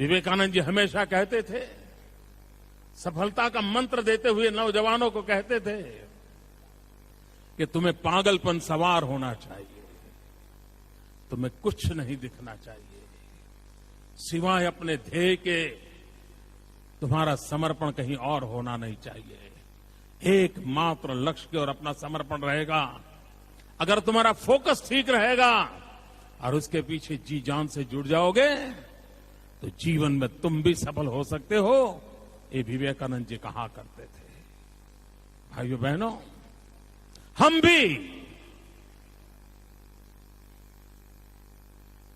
विवेकानंद जी हमेशा कहते थे, सफलता का मंत्र देते हुए नौजवानों को कहते थे कि तुम्हें पागलपन सवार होना चाहिए, तुम्हें कुछ नहीं दिखना चाहिए, सिवाय अपने ध्येय के तुम्हारा समर्पण कहीं और होना नहीं चाहिए। एकमात्र लक्ष्य की ओर अपना समर्पण रहेगा। अगर तुम्हारा फोकस ठीक रहेगा और उसके पीछे जी जान से जुड़ जाओगे तो जीवन में तुम भी सफल हो सकते हो। ये विवेकानंद जी कहा करते थे। भाइयों बहनों, हम भी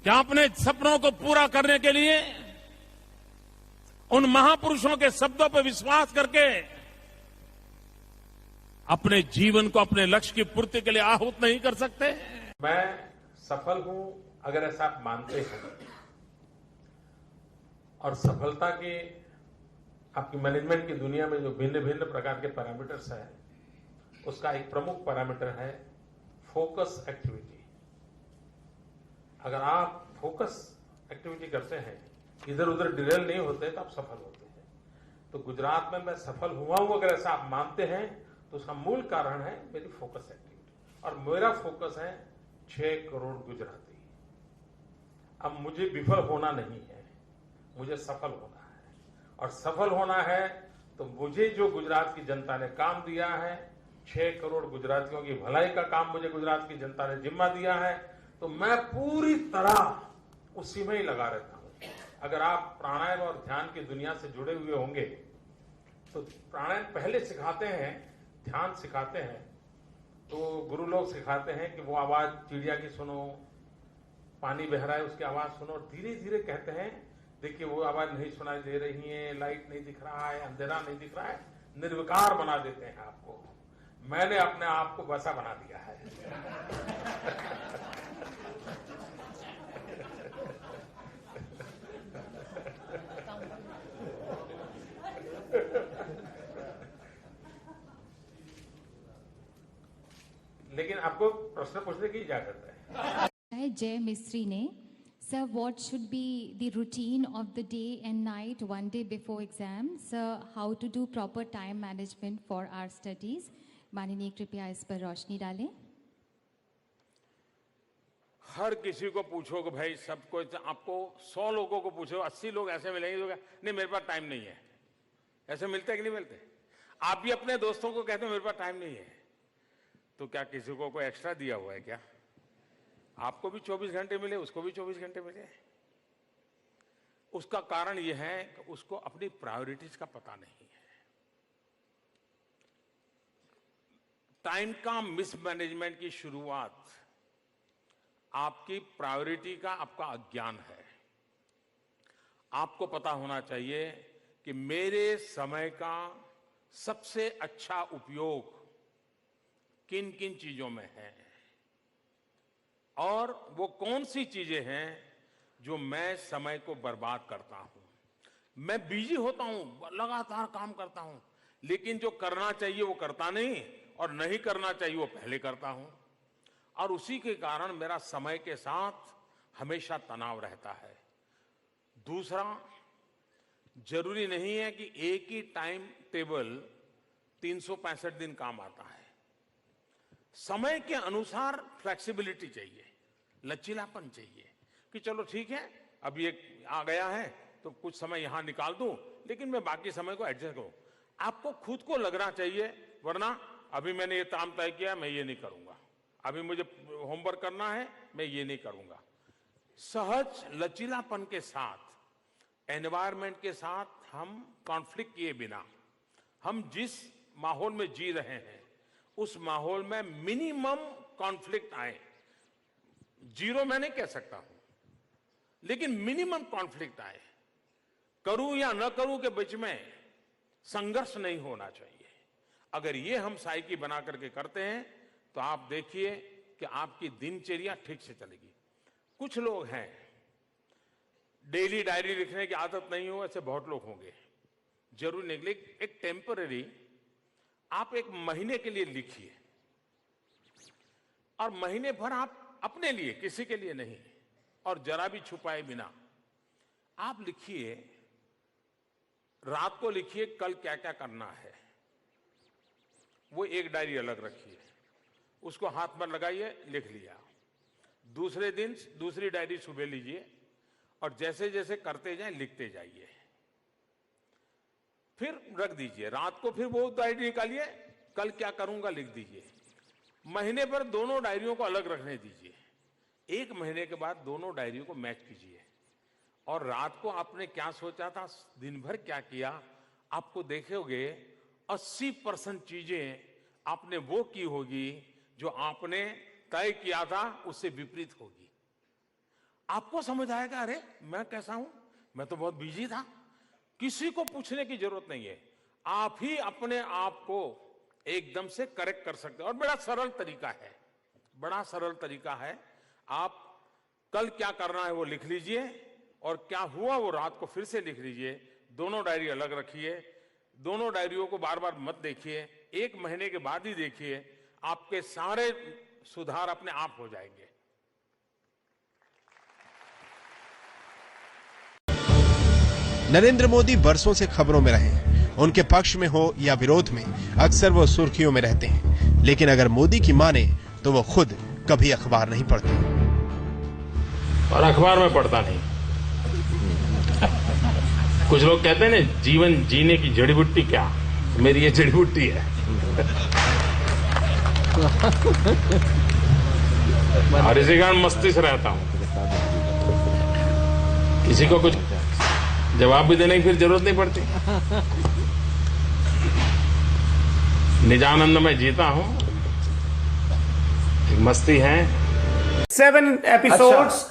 क्या अपने सपनों को पूरा करने के लिए उन महापुरुषों के शब्दों पर विश्वास करके अपने जीवन को अपने लक्ष्य की पूर्ति के लिए आहूत नहीं कर सकते? मैं सफल हूं अगर ऐसा आप मानते हैं, और सफलता की आपकी मैनेजमेंट की दुनिया में जो भिन्न भिन्न प्रकार के पैरामीटर्स हैं, उसका एक प्रमुख पैरामीटर है फोकस एक्टिविटी। अगर आप फोकस एक्टिविटी करते हैं, इधर उधर डिरेल नहीं होते, तो आप सफल होते हैं। तो गुजरात में मैं सफल हुआ हूं अगर ऐसा आप मानते हैं, तो उसका मूल कारण है मेरी फोकस एक्टिविटी। और मेरा फोकस है 6 करोड़ गुजराती। अब मुझे विफल होना नहीं है, मुझे सफल होना है। और सफल होना है तो मुझे जो गुजरात की जनता ने काम दिया है, 6 करोड़ गुजरातियों की भलाई का काम मुझे गुजरात की जनता ने जिम्मा दिया है, तो मैं पूरी तरह उसी में ही लगा रहता हूं। अगर आप प्राणायाम और ध्यान की दुनिया से जुड़े हुए होंगे, तो प्राणायाम पहले सिखाते हैं, ध्यान सिखाते हैं, तो गुरु लोग सिखाते हैं कि वो आवाज चिड़िया की सुनो, पानी बह रहा है उसकी आवाज सुनो, और धीरे धीरे कहते हैं देखिए वो आवाज नहीं सुनाई दे रही है, लाइट नहीं दिख रहा है, अंधेरा नहीं दिख रहा है, निर्विकार बना देते हैं आपको। मैंने अपने आप को वैसा बना दिया है। लेकिन आपको प्रश्न पूछने की इजाजत है। जय मिस्त्री ने, sir, what should be the routine of the day and night one day before exam? Sir, how to do proper time management for our studies? माननीय कृपया इस पर रोशनी डालें। हर किसी को पूछो कि भाई सबको, आपको 100 लोगों को पूछो, 80 लोग ऐसे मिलेंगे जो नहीं मेरे पास टाइम नहीं है। ऐसे मिलते हैं कि नहीं मिलते? आप भी अपने दोस्तों को कहते हो मेरे पास टाइम नहीं है, तो क्या किसी को कोई एक्स्ट्रा दिया हुआ है क्या? आपको भी 24 घंटे मिले, उसको भी 24 घंटे मिले। उसका कारण यह है कि उसको अपनी प्रायोरिटीज का पता नहीं है। टाइम का मिसमैनेजमेंट की शुरुआत आपकी प्रायोरिटी का आपका अज्ञान है। आपको पता होना चाहिए कि मेरे समय का सबसे अच्छा उपयोग किन किन चीजों में है, और वो कौन सी चीजें हैं जो मैं समय को बर्बाद करता हूं। मैं बिजी होता हूं, लगातार काम करता हूं, लेकिन जो करना चाहिए वो करता नहीं, और नहीं करना चाहिए वो पहले करता हूं, और उसी के कारण मेरा समय के साथ हमेशा तनाव रहता है। दूसरा, जरूरी नहीं है कि एक ही टाइम टेबल 365 दिन काम आता है। समय के अनुसार फ्लेक्सिबिलिटी चाहिए, लचीलापन चाहिए कि चलो ठीक है, अब ये आ गया है तो कुछ समय यहां निकाल दूं, लेकिन मैं बाकी समय को एडजस्ट करूं। आपको खुद को लगना चाहिए, वरना अभी मैंने ये काम तय किया, मैं ये नहीं करूंगा, अभी मुझे होमवर्क करना है, मैं ये नहीं करूंगा। सहज लचीलापन के साथ, एनवायरमेंट के साथ हम कॉन्फ्लिक्ट किए बिना, हम जिस माहौल में जी रहे हैं उस माहौल में मिनिमम कॉन्फ्लिक्ट आए। जीरो मैं नहीं कह सकता हूं, लेकिन मिनिमम कॉन्फ्लिक्ट आए। करूं या न करूं के बीच में संघर्ष नहीं होना चाहिए। अगर ये हम साइकी बना करके करते हैं तो आप देखिए कि आपकी दिनचर्या ठीक से चलेगी। कुछ लोग हैं डेली डायरी लिखने की आदत नहीं हो, ऐसे बहुत लोग होंगे, जरूर निकले। एक टेम्पररी आप एक महीने के लिए लिखिए, और महीने भर आप अपने लिए, किसी के लिए नहीं, और जरा भी छुपाए बिना आप लिखिए, रात को लिखिए कल क्या क्या करना है, वो एक डायरी अलग रखिए, उसको हाथ में लगाइए, लिख लिया। दूसरे दिन दूसरी डायरी सुबह लीजिए और जैसे जैसे करते जाएं लिखते जाइए, फिर रख दीजिए। रात को फिर वो डायरी निकालिए, कल क्या करूंगा लिख दीजिए। महीने पर दोनों डायरियों को अलग रखने दीजिए। एक महीने के बाद दोनों डायरियों को मैच कीजिए और रात को आपने क्या सोचा था, दिन भर क्या किया, आपको देखोगे 80% चीजें आपने वो की होगी जो आपने तय किया था उससे विपरीत होगी। आपको समझ आएगा, अरे मैं कैसा हूं, मैं तो बहुत बिजी था। किसी को पूछने की जरूरत नहीं है, आप ही अपने आप को एकदम से करेक्ट कर सकते हैं। और बड़ा सरल तरीका है, बड़ा सरल तरीका है। आप कल क्या करना है वो लिख लीजिए और क्या हुआ वो रात को फिर से लिख लीजिए। दोनों डायरी अलग रखिए, दोनों डायरियों को बार बार मत देखिए, एक महीने के बाद ही देखिए, आपके सारे सुधार अपने आप हो जाएंगे। नरेंद्र मोदी बरसों से खबरों में रहे हैं। उनके पक्ष में हो या विरोध में अक्सर वो सुर्खियों में रहते हैं, लेकिन अगर मोदी की माने तो वो खुद कभी अखबार नहीं पढ़ते और अखबार में पढ़ता नहीं। कुछ लोग कहते हैं ना, जीवन जीने की जड़ी बूटी क्या, मेरी ये जड़ी बूटी है। और इसी कारण मस्ती से रहता हूं। किसी को कुछ जवाब भी देने की फिर जरूरत नहीं पड़ती। निजानंद में जीता हूं, एक मस्ती है। 7 episodes,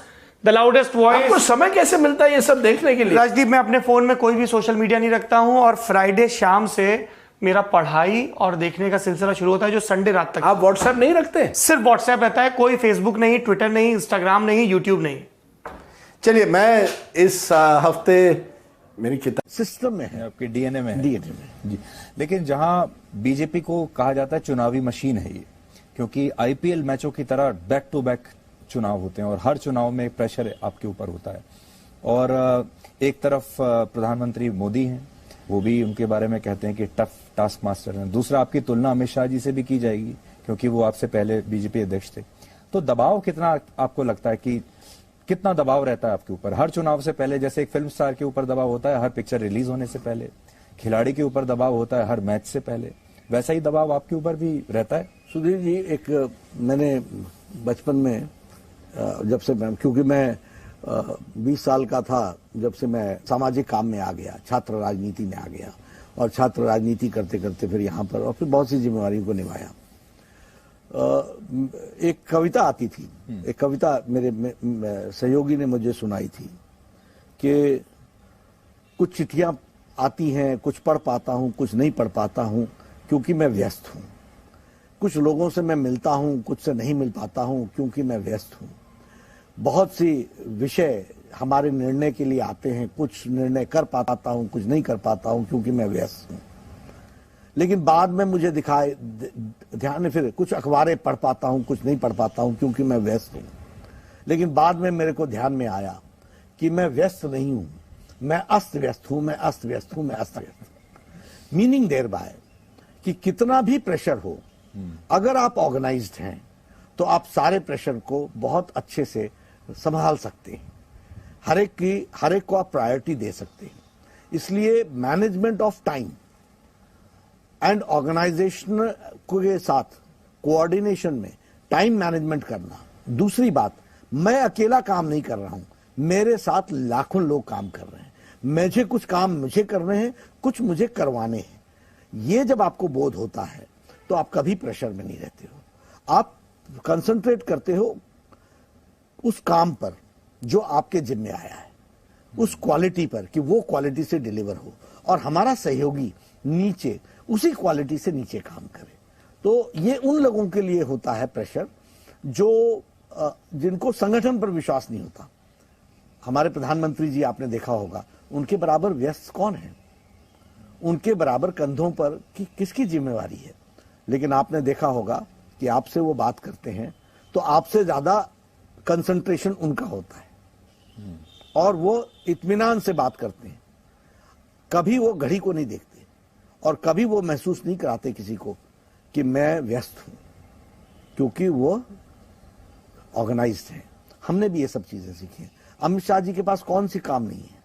The Loudest Voice। आपको समय कैसे मिलता है ये सब देखने के लिए? राजदीप, मैं अपने फोन में कोई भी सोशल मीडिया नहीं रखता हूं और फ्राइडे शाम से मेरा पढ़ाई और देखने का सिलसिला शुरू होता है, जो संडे रात तक। आप व्हाट्सएप नहीं रखते? सिर्फ व्हाट्सएप रहता है, कोई फेसबुक नहीं, ट्विटर नहीं, इंस्टाग्राम नहीं, यूट्यूब नहीं। चलिए, मैं इस हफ्ते मेरी किताब सिस्टम में है, आपके डीएनए में है। डीएनए में जी। लेकिन जहां बीजेपी को कहा जाता है चुनावी मशीन है ये, क्योंकि आईपीएल मैचों की तरह बैक टू बैक चुनाव होते हैं और हर चुनाव में प्रेशर आपके ऊपर होता है। और एक तरफ प्रधानमंत्री मोदी हैं, वो भी उनके बारे में कहते हैं कि टफ टास्क मास्टर हैं। दूसरा, आपकी तुलना अमित शाह जी से भी की जाएगी क्योंकि वो आपसे पहले बीजेपी अध्यक्ष थे। तो दबाव कितना आपको लगता है कि कितना दबाव रहता है आपके ऊपर हर चुनाव से पहले? जैसे एक फिल्म स्टार के ऊपर दबाव होता है हर पिक्चर रिलीज होने से पहले, खिलाड़ी के ऊपर दबाव होता है हर मैच से पहले, वैसा ही दबाव आपके ऊपर भी रहता है? सुधीर जी, एक मैंने बचपन में जब से क्योंकि मैं 20 साल का था जब से मैं सामाजिक काम में आ गया, छात्र राजनीति में आ गया और छात्र राजनीति करते करते फिर यहाँ पर और फिर बहुत सी जिम्मेवारियों को निभाया। एक कविता आती थी, एक कविता मेरे सहयोगी ने मुझे सुनाई थी कि कुछ चिट्ठियां आती हैं, कुछ पढ़ पाता हूं, कुछ नहीं पढ़ पाता हूं क्योंकि मैं व्यस्त हूं। कुछ लोगों से मैं मिलता हूं, कुछ से नहीं मिल पाता हूं क्योंकि मैं व्यस्त हूं। बहुत सी विषय हमारे निर्णय के लिए आते हैं, कुछ निर्णय कर पाता हूं, कुछ नहीं कर पाता हूं क्योंकि मैं व्यस्त हूं। लेकिन बाद में मुझे दिखाए ध्यान में, फिर कुछ अखबारें पढ़ पाता हूं, कुछ नहीं पढ़ पाता हूं क्योंकि मैं व्यस्त हूं। लेकिन बाद में मेरे को ध्यान में आया कि मैं व्यस्त नहीं हूं, मैं अस्त व्यस्त हूं, मैं अस्त व्यस्त हूं, मैं अस्त व्यस्त। मीनिंग देयर बाय कि कितना भी प्रेशर हो, अगर आप ऑर्गेनाइज्ड हैं तो आप सारे प्रेशर को बहुत अच्छे से संभाल सकते हैं। हर एक को आप प्रायोरिटी दे सकते हैं। इसलिए management of time and organisation के साथ कोऑर्डिनेशन में टाइम मैनेजमेंट करना। दूसरी बात, मैं अकेला काम नहीं कर रहा हूं, मेरे साथ लाखों लोग काम कर रहे हैं, मुझे कुछ काम मुझे करने हैं, कुछ मुझे करवाने हैं। ये जब आपको बोध होता है तो आप कभी प्रेशर में नहीं रहते हो। आप कंसंट्रेट करते हो उस काम पर जो आपके जिम्मे आया है, उस क्वालिटी पर कि वो क्वालिटी से डिलीवर हो और हमारा सहयोगी नीचे उसी क्वालिटी से नीचे काम करे। तो ये उन लोगों के लिए होता है प्रेशर जो जिनको संगठन पर विश्वास नहीं होता। हमारे प्रधानमंत्री जी आपने देखा होगा, उनके बराबर व्यस्त कौन है, उनके बराबर कंधों पर किसकी जिम्मेवारी है। लेकिन आपने देखा होगा कि आपसे वो बात करते हैं तो आपसे ज्यादा कंसंट्रेशन उनका होता है। और वो इत्मीनान से बात करते हैं। कभी वो घड़ी को नहीं देखते और कभी वो महसूस नहीं कराते किसी को कि मैं व्यस्त हूं, क्योंकि वो ऑर्गेनाइज्ड है। हमने भी ये सब चीजें सीखी हैं। अमित शाह जी के पास कौन सी काम नहीं है,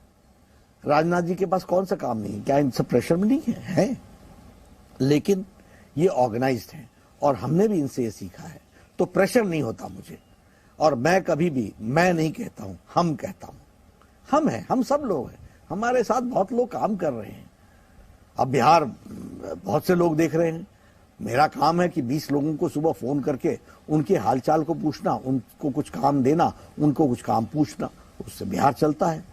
राजनाथ जी के पास कौन सा काम नहीं है, क्या इन सब प्रेशर में नहीं है? लेकिन ये ऑर्गेनाइज्ड है और हमने भी इनसे ये सीखा है, तो प्रेशर नहीं होता मुझे। और मैं कभी भी मैं नहीं कहता हूं, हम कहता हूं। हम हैं, हम सब लोग हैं, हमारे साथ बहुत लोग काम कर रहे हैं। अब बिहार बहुत से लोग देख रहे हैं। मेरा काम है कि 20 लोगों को सुबह फोन करके उनके हालचाल को पूछना, उनको कुछ काम देना, उनको कुछ काम पूछना, उससे बिहार चलता है।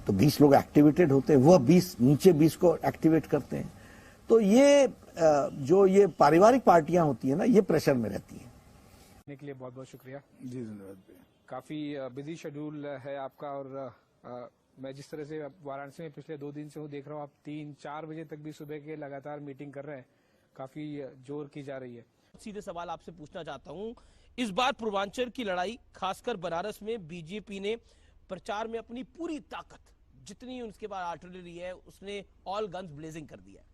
तो 20 लोग एक्टिवेटेड होते हैं, वह 20 नीचे 20 को एक्टिवेट करते हैं। तो ये जो ये पारिवारिक पार्टियां होती है ना, ये प्रेशर में रहती है। के लिए बहुत बहुत शुक्रिया जी। धन्यवाद। काफी बिजी शेड्यूल है आपका और मैं जिस तरह से वाराणसी में पिछले 2 दिन से हूँ देख रहा हूँ, आप 3-4 बजे तक भी सुबह के लगातार मीटिंग कर रहे हैं, काफी जोर की जा रही है। सीधे सवाल आपसे पूछना चाहता हूँ, इस बार पूर्वांचल की लड़ाई खासकर बनारस में बीजेपी ने प्रचार में अपनी पूरी ताकत, जितनी उसके पास आर्टिलरी है, उसने ऑल गन्स ब्लेजिंग कर दिया है।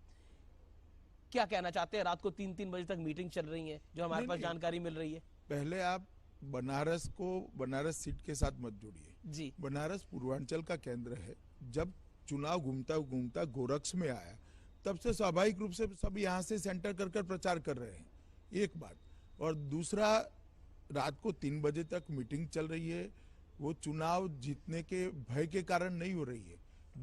क्या कहना चाहते हैं? रात को 3-3 बजे तक मीटिंग चल रही है, जो हमारे पास जानकारी मिल रही है। पहले आप बनारस को बनारस सीट के साथ मत जोड़िए जी। बनारस पूर्वांचल का केंद्र है। जब चुनाव घूमता घूमता गोरक्ष में आया, तब से स्वाभाविक रूप से सब यहाँ से सेंटर कर प्रचार कर रहे हैं, एक बात। और दूसरा, रात को 3 बजे तक मीटिंग चल रही है, वो चुनाव जीतने के भय के कारण नहीं हो रही है।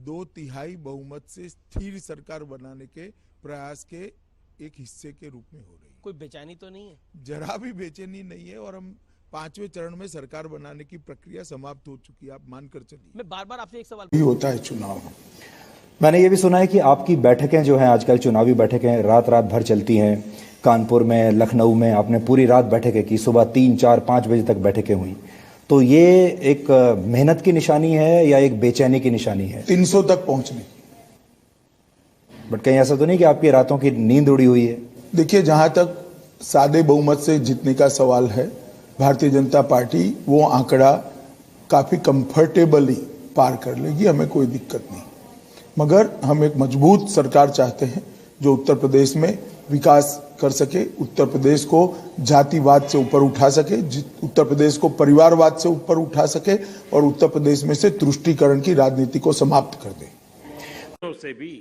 2/3 बहुमत से स्थिर सरकार बनाने के प्रयास के एक हिस्से के रूप में हो रही है। कोई बेचैनी तो नहीं है? जरा भी बेचैनी नहीं है। और हम 5वें चरण में सरकार बनाने की प्रक्रिया समाप्त हो चुकी है, आप मानकर चलिए। मैं बार बार आपसे एक सवाल ही होता है चुनाव। मैंने ये भी सुना है कि आपकी बैठकें जो हैं आजकल, चुनावी बैठकें रात भर चलती हैं। कानपुर में, लखनऊ में आपने पूरी रात बैठकें की, सुबह 3, 4, 5 बजे तक बैठकें हुई। तो ये एक मेहनत की निशानी है या एक बेचैनी की निशानी है? 300 तक पहुंचने की। बट कहीं ऐसा तो नहीं कि आपकी रातों की नींद उड़ी हुई है? देखिए, जहां तक सादे बहुमत से जीतने का सवाल है, भारतीय जनता पार्टी वो आंकड़ा काफी कंफर्टेबली पार कर लेगी, हमें कोई दिक्कत नहीं। मगर हम एक मजबूत सरकार चाहते हैं जो उत्तर प्रदेश में विकास कर सके, उत्तर प्रदेश को जातिवाद से ऊपर उठा सके, उत्तर प्रदेश को परिवारवाद से ऊपर उठा सके और उत्तर प्रदेश में से तुष्टीकरण की राजनीति को समाप्त कर दे। से भी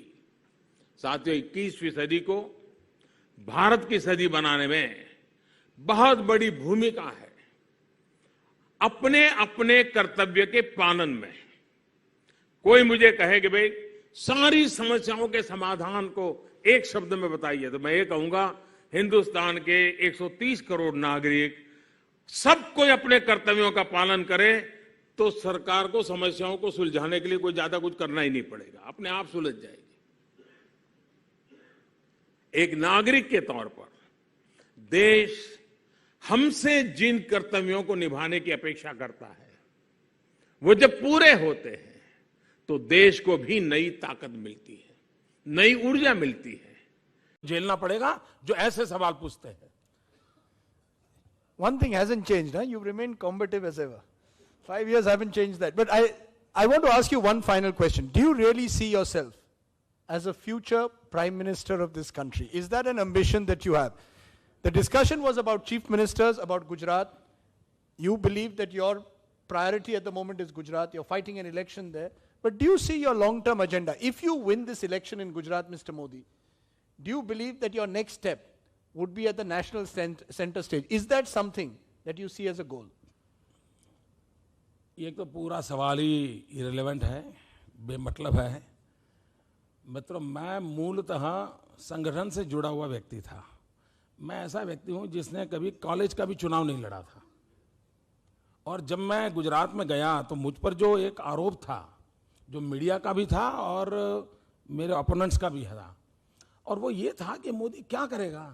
साथियों, 21वीं सदी को भारत की सदी बनाने में बहुत बड़ी भूमिका है। अपने अपने कर्तव्य के पालन में। कोई मुझे कहे कि भाई सारी समस्याओं के समाधान को एक शब्द में बताइए, तो मैं ये कहूंगा, हिंदुस्तान के 130 करोड़ नागरिक सब कोई अपने कर्तव्यों का पालन करे तो सरकार को समस्याओं को सुलझाने के लिए कोई ज्यादा कुछ करना ही नहीं पड़ेगा, अपने आप सुलझ जाएगी। एक नागरिक के तौर पर देश हमसे जिन कर्तव्यों को निभाने की अपेक्षा करता है, वो जब पूरे होते हैं तो देश को भी नई ताकत मिलती है, नई ऊर्जा मिलती है। झेलना पड़ेगा जो ऐसे सवाल पूछते हैं। One thing hasn't changed, huh? You've remained combative as ever. 5 years haven't changed that. But I want to ask you one final question. Do you really see yourself as a future Prime Minister of this country? Is that an ambition that you have? The discussion was about chief ministers, about Gujarat. You believe that your priority at the moment is Gujarat. You're fighting an election there. But do you see your long-term agenda? If you win this election in Gujarat, Mr. Modi, do you believe that your next step would be at the national center stage? Is that something that you see as a goal? ये तो पूरा सवाल ही irrelevant है, बेमतलब है। मतलब मैं मूलतः संगठन से जुड़ा हुआ व्यक्ति था। मैं ऐसा व्यक्ति हूं जिसने कभी कॉलेज का भी चुनाव नहीं लड़ा था। और जब मैं गुजरात में गया तो मुझ पर जो एक आरोप था, जो मीडिया का भी था और मेरे ओपोनेंट्स का भी था, और वो ये था कि मोदी क्या करेगा,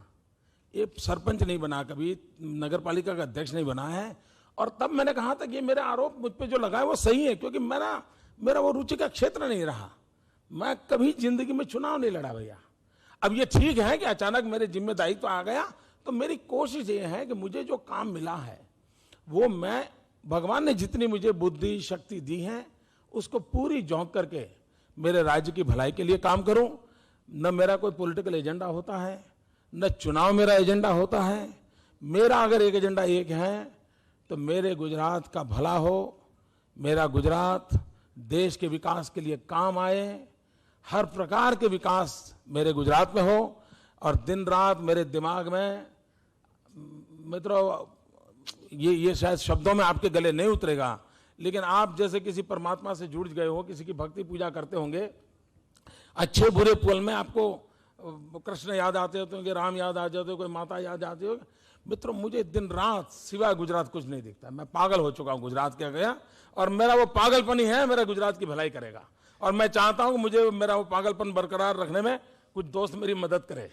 ये सरपंच नहीं बना, कभी नगर पालिका का अध्यक्ष नहीं बना है। और तब मैंने कहा था कि ये मेरा आरोप मुझ पे जो लगा है वो सही है, क्योंकि मेरा वो रुचि का क्षेत्र नहीं रहा। मैं कभी जिंदगी में चुनाव नहीं लड़ा भैया। अब ये ठीक है कि अचानक मेरे जिम्मेदारी तो आ गया, तो मेरी कोशिश ये है कि मुझे जो काम मिला है वो मैं, भगवान ने जितनी मुझे बुद्धि शक्ति दी है उसको पूरी झोंक करके मेरे राज्य की भलाई के लिए काम करूं। न मेरा कोई पॉलिटिकल एजेंडा होता है, न चुनाव मेरा एजेंडा होता है। मेरा अगर एक एजेंडा एक है तो मेरे गुजरात का भला हो, मेरा गुजरात देश के विकास के लिए काम आए, हर प्रकार के विकास मेरे गुजरात में हो। और दिन रात मेरे दिमाग में, मित्रों, ये शायद शब्दों में आपके गले नहीं उतरेगा, लेकिन आप जैसे किसी परमात्मा से जुड़ गए हो, किसी की भक्ति पूजा करते होंगे, अच्छे बुरे पल में आपको कृष्ण याद आते होंगे, राम याद आ जाते हो, कोई माता याद आती हो। मित्रों, मुझे दिन रात सिवाय गुजरात कुछ नहीं दिखता। मैं पागल हो चुका हूं गुजरात के गया, और मेरा वो पागलपन ही है मेरा गुजरात की भलाई करेगा। और मैं चाहता हूं कि मुझे मेरा वो पागलपन बरकरार रखने में कुछ दोस्त मेरी मदद करें।